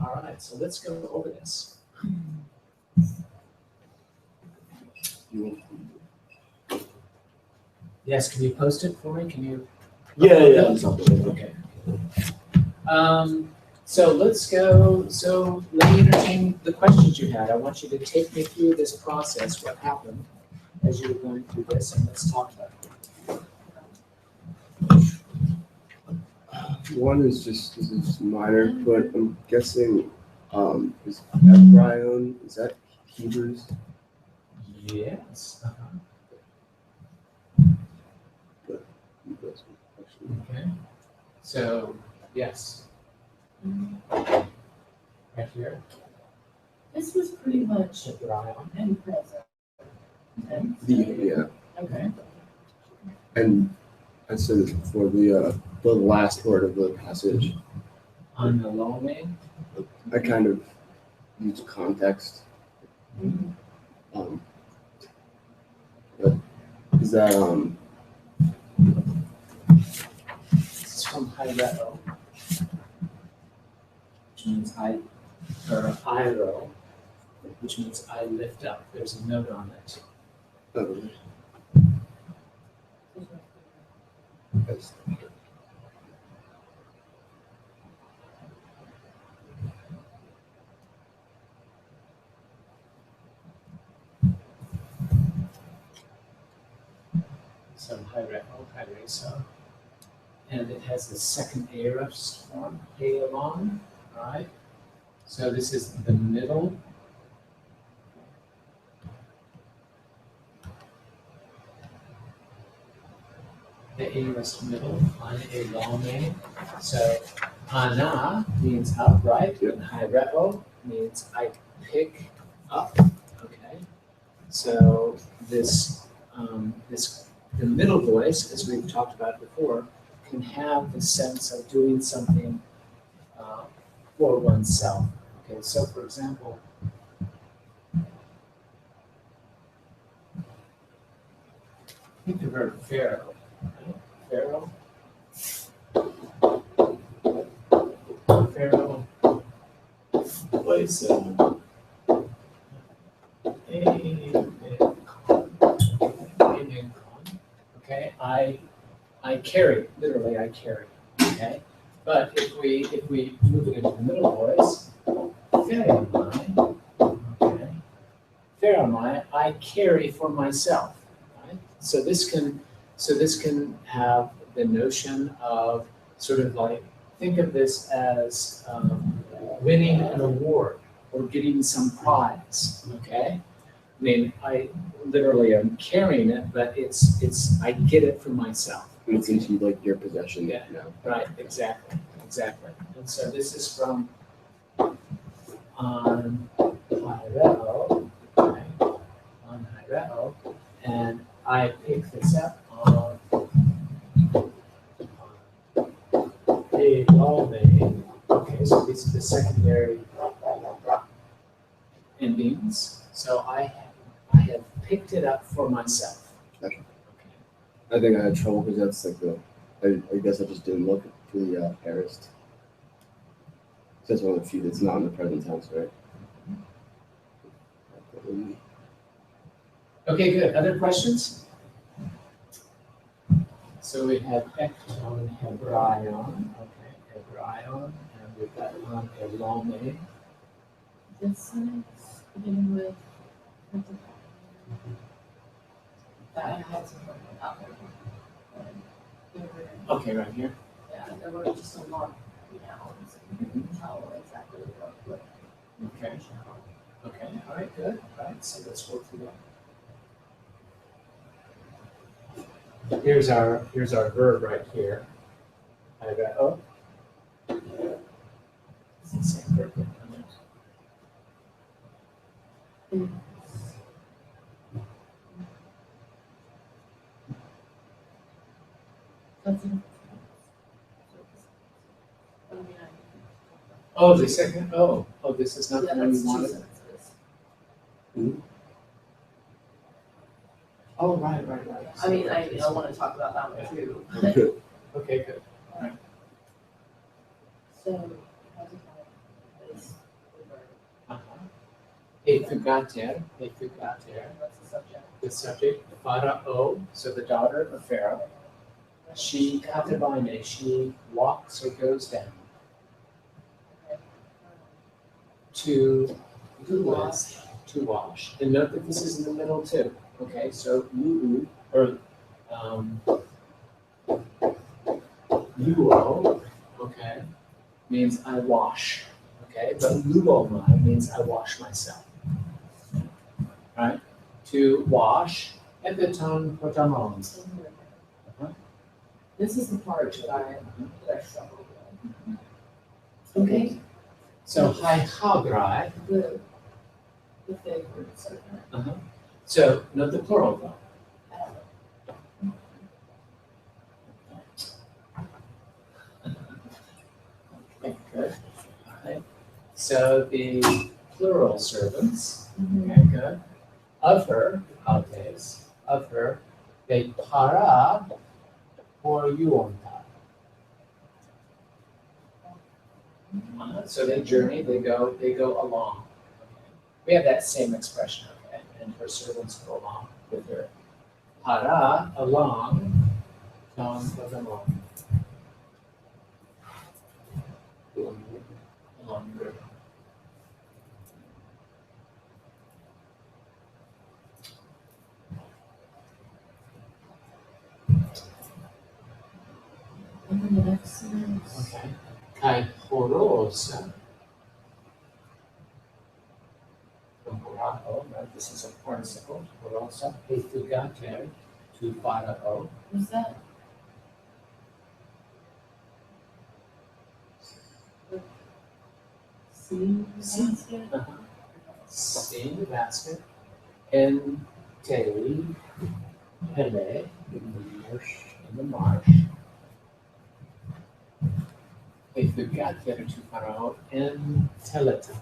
All right, so let's go over this. Yes, can you post it for me? Can you? Yeah. Okay. So let's go, so let me entertain the questions you had. I want you to take me through this process, what happened as you were going through this, and let's talk about it. One is just minor, but I'm guessing is Ephraim, is that Hebrews? Yes. Okay. So, yes. Right here. This was pretty much Ephraim. in present. tense. Yeah. Okay. And I said it before, the last word of the passage, Analome. I kind of use context. But is that This is from Hyreo, which means Iro, which means I lift up. There's a note on it. that's- So Hyreso. And it has the second aorist form, Halon, right? So this is the middle. The aorist middle, Elome. So Ana means upright, Yep. and Hyreo means I pick up. Okay. So the middle voice, as we've talked about before, can have the sense of doing something for oneself. Okay, so for example, think the verb pharaoh. Right? Pharaoh. Pharaoh was okay, I carry, literally I carry, okay? But if we move it into the middle voice, Pharamai, okay? Pharamai, I carry for myself, right? So this can have the notion of sort of like, think of this as winning an award or getting some prize, okay? I mean, I literally am carrying it, but it's I get it for myself. It's into like your possession Yeah. now. Right, exactly. And so this is from on Hyreo, okay, on Hyreo, and I pick this up on Elome. Okay, so these are the secondary endings. So I have picked it up for myself. Gotcha. Okay. I think I had trouble because that's like I guess I just didn't look for the aorist. That's one of the few that's not in the present tense, right? Okay, good. Other questions? So we have Ekton Hebraion. Okay, Hebraion, and we've got on Elome. This sentence beginning with that I had some work out there. Okay, right here. Yeah, there were just a lot of nouns. You can tell exactly what. Okay. Okay, all right, good. All right, so let's work through that. Here's our verb right here. I got it's the same verb. That's it. Oh, the second. Oh, this is not Yeah, the one that's you two wanted. sentences. Oh, right. I mean, I want to talk about that one too. Okay, good. So, how's it going? Efugater, What's the subject? the subject, Pharaoh, so the daughter of Pharaoh. She katabane, she walks or goes down to Wash. to wash. And note that this is in the middle too. Okay, so lu'u or luo, okay, means I wash. Okay, but luomai means I wash myself. Right? To wash at the tongue potamon. This is the part that I struggle with. Okay. So hi hagrai. The favorite, so. So note the plural though. Okay, good. Alright. So the plural servants, okay, good. Of her, altes, of her, they para or yuonta. So they journey, they go along. We have that same expression, okay, and her servants go along with her. Para, along, along. Longer. And then the next sentence. Okay. Kai horosa. From horao, right? This is a participle. Horosa. Efugater to parao. Was that? See? Seeing the basket. En teli. Hele. In the marsh. Efugater to parao. En teleta.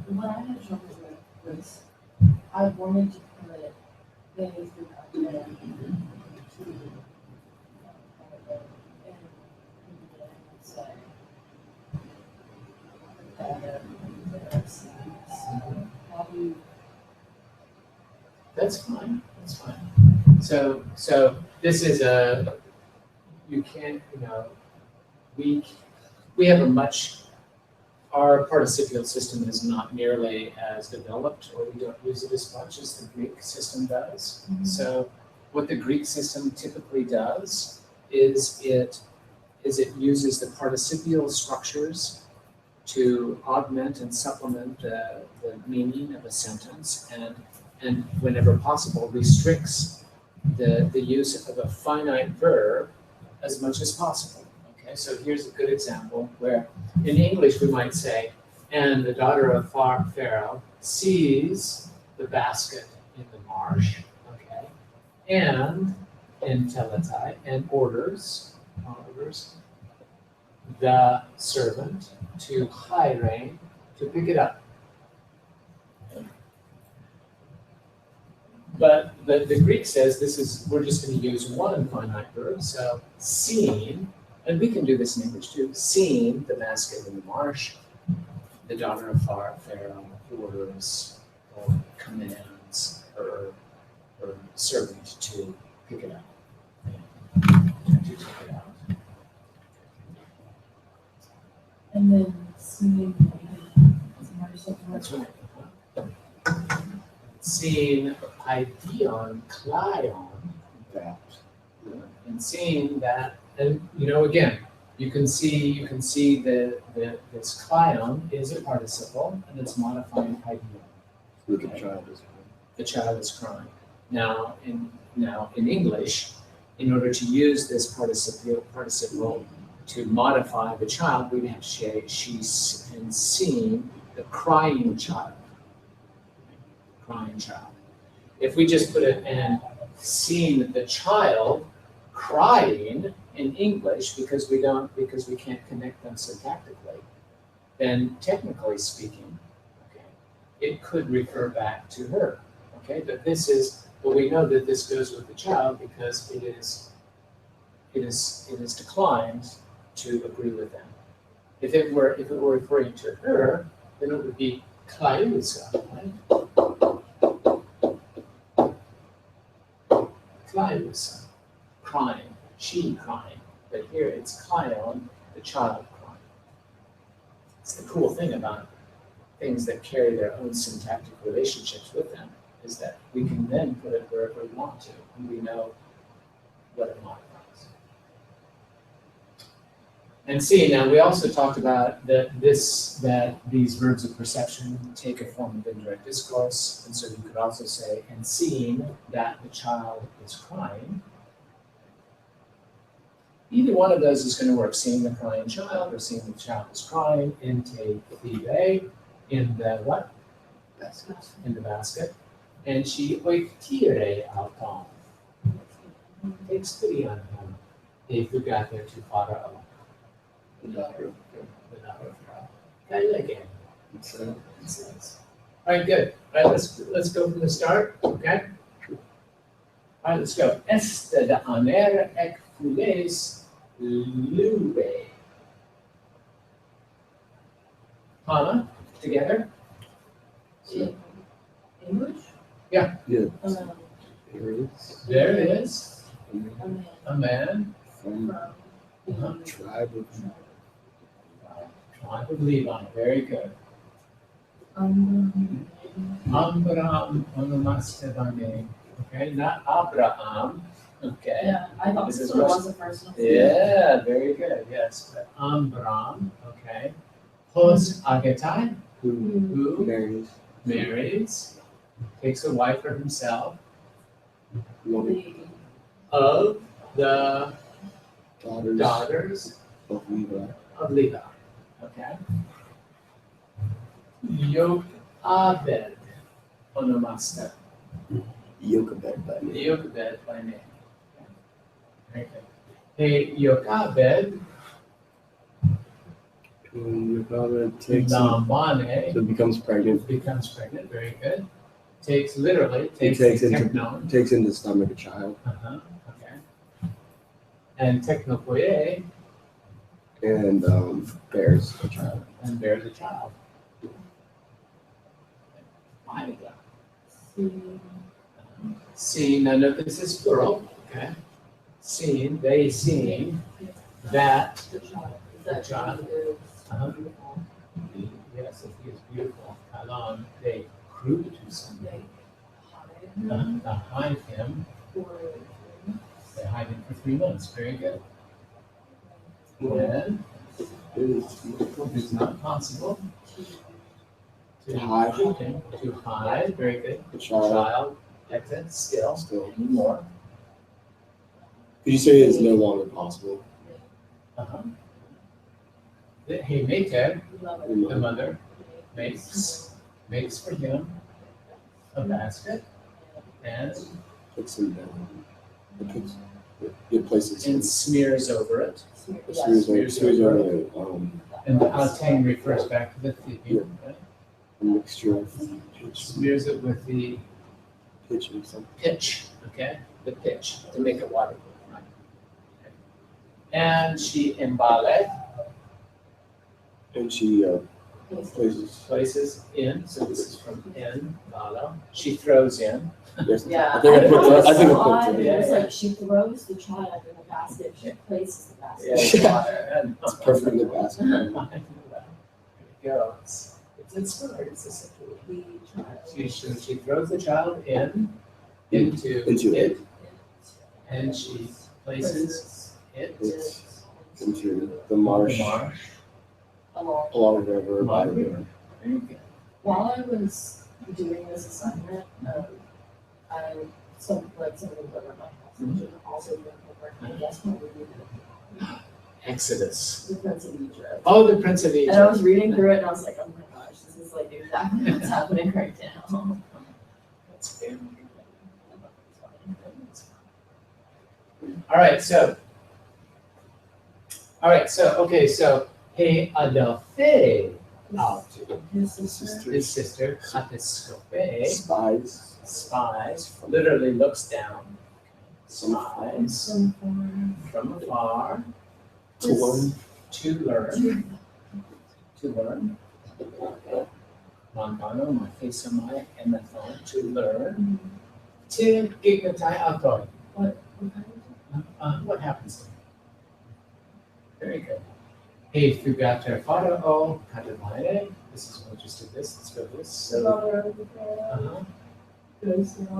What I had trouble with was, I wanted to put they forgot to say. How do you? That's fine, that's fine. So this is you can't, we have our participial system is not nearly as developed, or we don't use it as much as the Greek system does. Mhm. So what the Greek system typically does is it uses the participial structures to augment and supplement the meaning of a sentence, and whenever possible restricts the use of a finite verb as much as possible. Okay, so here's a good example where in English we might say, and the daughter of Pharaoh sees the basket in the marsh, okay, and in teletai, and orders the servant to Hiram to pick it up. But the Greek says we're just going to use one finite verb, so seen, and we can do this in English too, seen the basket in the marsh, the daughter of Pharaoh orders or commands her servant to pick it up. To take it out. And then seeing. That's right. Seeing ideon, klion, That. and seeing that, and again, you can see this klion is a participle and it's modifying ideon. Look at child as The child is crying. Now in English, in order to use this participle to modify the child, we'd have to say she's seen the crying child. Crying child. If we just put it and seen the child crying in English because we can't connect them syntactically, then technically speaking, okay, it could refer back to her. Okay, but we know that this goes with the child because it is declined to agree with them. If it were referring to her, then it would be Clyusa, right? Clyusa, crying, she crying. But here it's Clyon, the child crying. It's the cool thing about things that carry their own syntactic relationships with them, is that we can then put it wherever we want to, and we know what it modifies. And see, now we also talked about that these verbs of perception take a form of indirect discourse, and so you could also say, and seeing that the child is crying. Either one of those is going to work, seeing the crying child or seeing the child is crying, intake thibe, in the what? Basket. In the basket. And she oiktire alton. Takes pity on him. If you got there too far out. Kind of again. All right, good. All right, let's go from the start, okay? All right, let's go. Este de aner ek fules lube. Hannah, together? In English? Yeah. Um, There it is. and A man, From from the tribe of tribe of Levi. Very good. um, Amram Onomastevane. Okay, not Abraham. Okay. yeah, I thought This this is one Russian. was the first one. Yeah, very good. Yes, but Amram. Okay. Hos Agetai, who who marries marries, takes a wife for himself one The of the daughters daughters of Levi. of Levi. Okay. Yokabed Onomasta. Jochebed by name. Yokabed by name. Very good. Hey, Yokabed Your father takes him, Lambane so becomes pregnant. becomes pregnant. Very good. Takes literally He takes takes the into technon. takes into the stomach a child Okay. And technopoie and bears a child. and bears a child. My God. Seeing, now note this is plural, okay? Seeing, they seeing that, the child. The child. Is Uh-huh. beautiful. yes, he is beautiful. They crew to something. Hide him, they hide him for 3 months. Very good. Then it's not possible to hide. shoot him, to hide. Very good. The child Child, exit, still, still. anymore. Could you say it's no longer possible? Uh-huh. He maker, the mother, makes for him a basket and Puts him down. It places him. smears over it. Smears over the, And the altang refers back to the theme. Okay? a mixture of pitch, Smears it with the pitch and something. pitch, okay? The pitch to make it waterproof, right? Okay. And she embale, And she places. in, so this is from in, bala. She throws in. Yes, Yeah. I think I put that. I think I saw put it, that. It was like she throws the child in the basket, she places the basket. Yeah, It's perfect in the basket. There you go. It's inspired. It's essentially. The child. She throws the child into Into it, and she places it Into the marsh along the river by the river. Very good. While I was doing this assignment, I some of the women at my house which are also doing homework. I guess what we did Exodus. the Prince of Egypt. Oh, the Prince of And I Egypt. was reading through it and I was like, oh my gosh, this is like exactly what's happening right now. That's very good. All right, so okay, so hey Adelphi Altu, His sister. his sister Katiscope Spies. literally looks down, spies Some form. from afar To learn. to learn to learn. Mangano, my face on my Emathon, to learn. Tim Gignatai Alcoy. What happens to me? Very good. Hey, Fugater Fada O, Katamine. This is what just did this. Let's go this. So,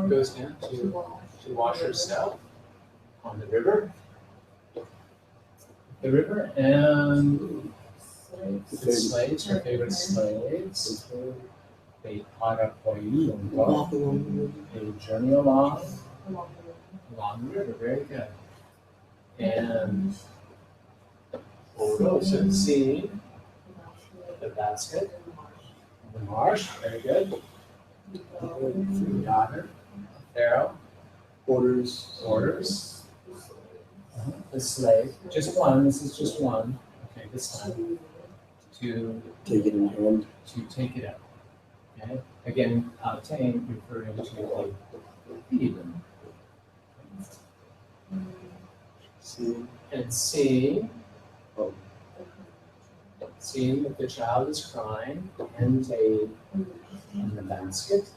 goes down to wash herself on the river. The river and the slaves, her favorite slaves. They para por you they journey along the river. Very good. And Rosa seeing the basket, the marsh. Very good. Daughter, Pharaoh orders the slave, just one. This is just one. Okay, this time to Take it in hand. take it up. Okay, again, obtain referring to a Theban. See. And seeing Oh. seeing that the child is crying, and in the basket,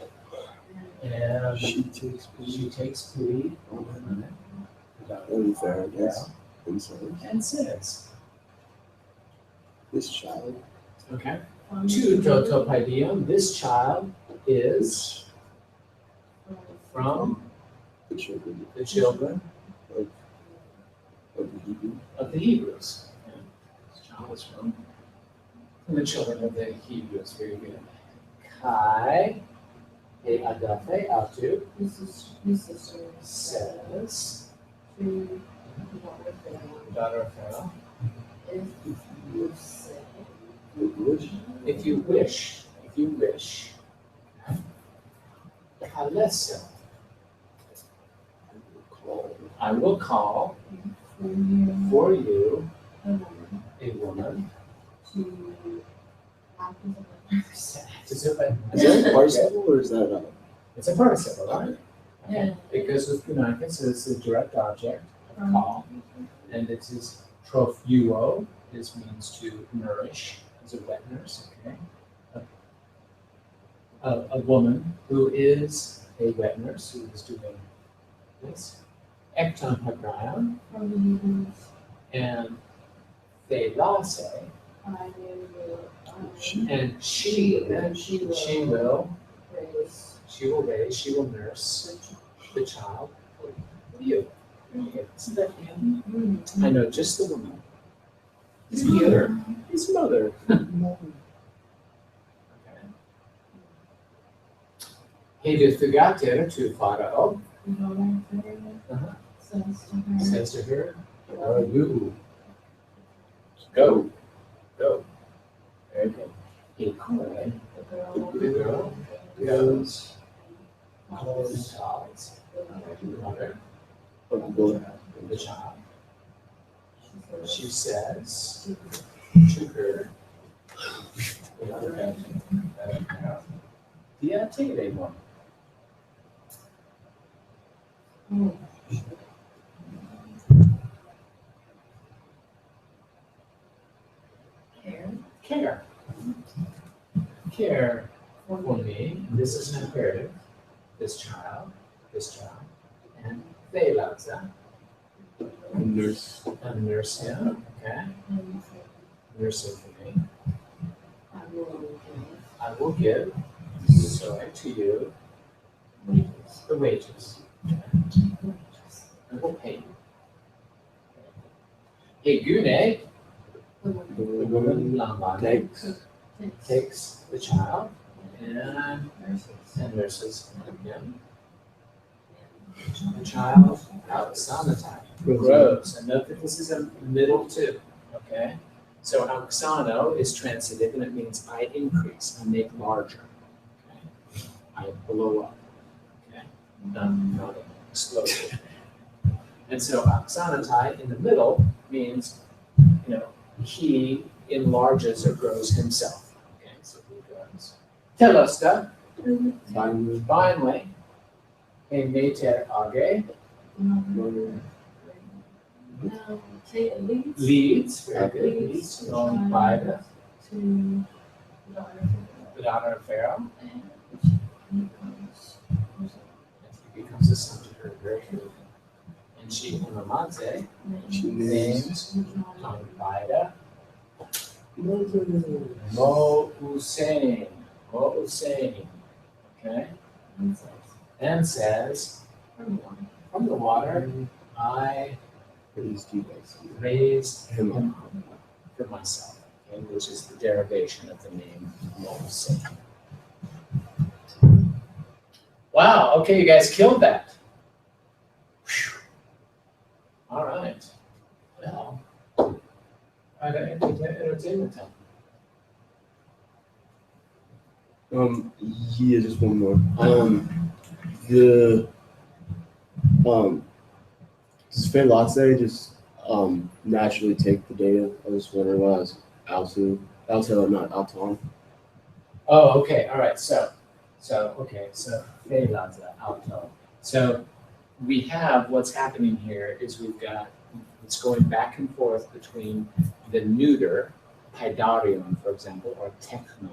and She takes she takes pity on on it. Only fair, I guess. And so and says, this child okay, to Dotopaidion, this child is from the children the children of the Hebrew. of the Hebrews. Yeah. This child is from the children of the Hebrews. Very good. Kai, a Adafe, Atu, says, daughter of Pharaoh, if you wish, Kalesa, I will call for you a woman. Is that a participle or is that It's a participle, right? Yeah. It goes with Gunaika, so it's a direct object of call. And it is trofuo. This means to nourish, as a wet nurse, okay? A woman who is a wet nurse who is doing this. Ekton Habrion and Thelase, and she will raise, she will nurse the child for you. I know just the woman. His mother. His mother. He did Thugater to Pharaoh, says to her, you go. Very good. He called the girl goes calls the mother of the child. She says to her, Diate one. Care for me. This is an imperative. This child, and they love that. nurse? And nurse him, okay? Nursing for me. I will give, so to you, the wages. I will pay you. Hey, Gune, the woman Lambane takes the child and nurses him. The child Alexanatai grows. And note that this is a middle two, okay? So Alexano is transitive and it means I increase, I make larger. Okay? I blow up. Okay? Not explode. And so Alexanatai in the middle means, he enlarges or grows himself. Okay, so he grows. Telosta, finally, a meter age, leads, very good, leads on beide to the daughter of Pharaoh, and he becomes and he becomes a son to her. Very good. And she, Umamadze, She names Tongbida names. Mo Hussein. Mo Hussein. Okay? And says, from the water, I Raised you guys. raised Him him up for myself, okay, which is the derivation of the name Mo Hussein. Wow, okay, you guys killed that. Whew. All right. Well, I got entertainment time. Yeah, just one more. The does Feylatse just naturally take the data? I was wondering why it's Alto, not Alton. Oh, okay, all right, so Feylaza, Alto. So we have, what's happening here is we've got, it's going back and forth between the neuter, paidarion, for example, or technon,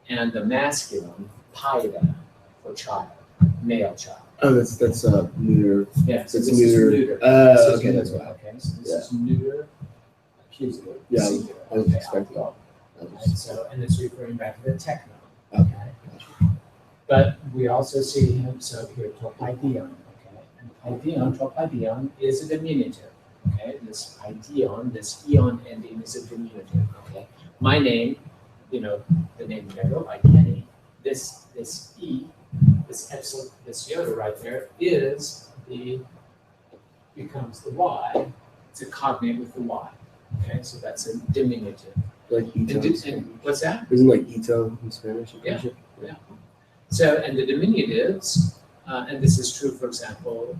and the masculine, paida, for child, male child. Oh, that's neuter. Yeah, so It's this is neuter. neuter. This is Okay, that's neuter, why. Okay, so this is neuter, accusative, Yeah, singular. I was Okay, expecting Alto. that. Right, so, and it's referring back to the technon. Okay. But we also see him, so here, topaidion, okay? And topaidion is a diminutive, okay? This paidion, this eon ending is a diminutive, okay? My name, the name Mero, like Kenny, this E, this epsilon, this iota right there becomes the Y. It's a cognate with the Y, okay? So that's a diminutive. Like Ito. in Spanish. And what's that? Isn't like Ito in Spanish? I'm pretty Yeah. sure? So, and the diminutives, and this is true, for example,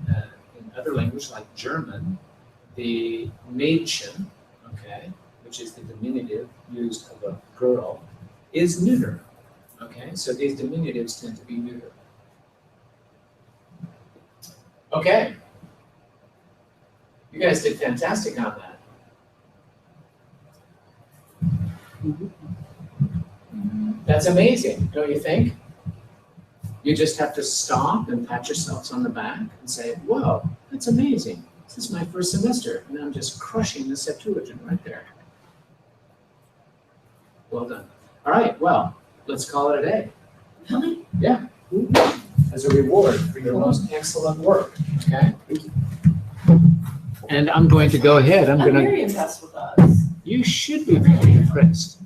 in other languages like German, the Mädchen, okay, which is the diminutive used of a girl, is neuter, okay? So these diminutives tend to be neuter. Okay. You guys did fantastic on that. That's amazing, don't you think? You just have to stop and pat yourselves on the back and say, whoa, that's amazing. This is my first semester, and I'm just crushing the Septuagint right there. Well done. All right, well, let's call it a day. Really? Yeah. As a reward for your most excellent work, okay? And I'm going to go ahead, I'm very impressed with us. you should be very impressed.